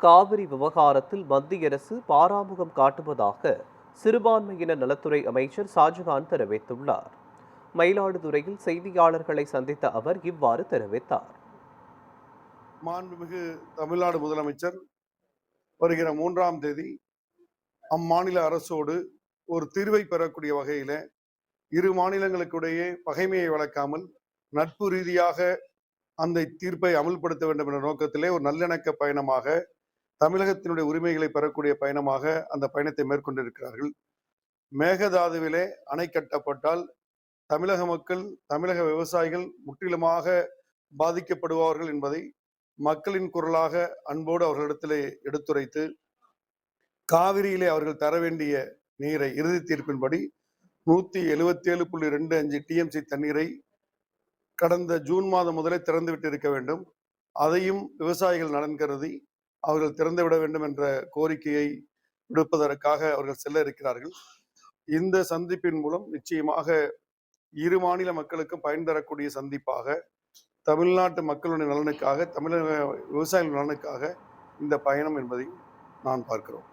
காவிரி விவகாரத்தில் மத்திய அரசு பாராமுகம் காட்டுவதாக சிறுபான்மையினர் நலத்துறை அமைச்சர் ஷாஜகான் தெரிவித்துள்ளார். மயிலாடுதுறையில் செய்தியாளர்களை சந்தித்த அவர் இவ்வாறு தெரிவித்தார். மாண்புமிகு தமிழ்நாடு முதலமைச்சர் வருகிற 3ஆம் தேதி அம்மாநில அரசோடு ஒரு தீர்வை பெறக்கூடிய வகையில இரு மாநிலங்களுக்கிடையே பகைமையை வளர்க்காமல் நட்பு ரீதியாக அந்த தீர்ப்பை அமுல்படுத்த வேண்டும் என்ற நோக்கத்திலே ஒரு நல்லிணக்க பயணமாக, தமிழகத்தினுடைய உரிமைகளை பெறக்கூடிய பயணமாக அந்த பயணத்தை மேற்கொண்டிருக்கிறார்கள். மேகதாதுவிலே அணை கட்டப்பட்டால் தமிழக மக்கள், தமிழக விவசாயிகள் முற்றிலுமாக பாதிக்கப்படுவார்கள் என்பதை மக்களின் குரலாக அன்போடு அவர்களிடத்திலே எடுத்துரைத்து, காவிரியிலே அவர்கள் தர வேண்டிய நீரை இறுதி தீர்ப்பின்படி 177.25 டிஎம்சி தண்ணீரை கடந்த ஜூன் மாதம் முதலே திறந்துவிட்டு இருக்க வேண்டும். அதையும் விவசாயிகள் நலன் கருதி அவர்கள் திறந்துவிட வேண்டும் என்ற கோரிக்கையை விடுப்பதற்காக அவர்கள் செல்ல இருக்கிறார்கள். இந்த சந்திப்பின் மூலம் நிச்சயமாக இரு மாநில மக்களுக்கும் பயன் தரக்கூடிய சந்திப்பாக, தமிழ்நாட்டு மக்களுடைய நலனுக்காக, தமிழக விவசாயிகள் நலனுக்காக இந்த பயணம் என்பதை நான் பார்க்கிறோம்.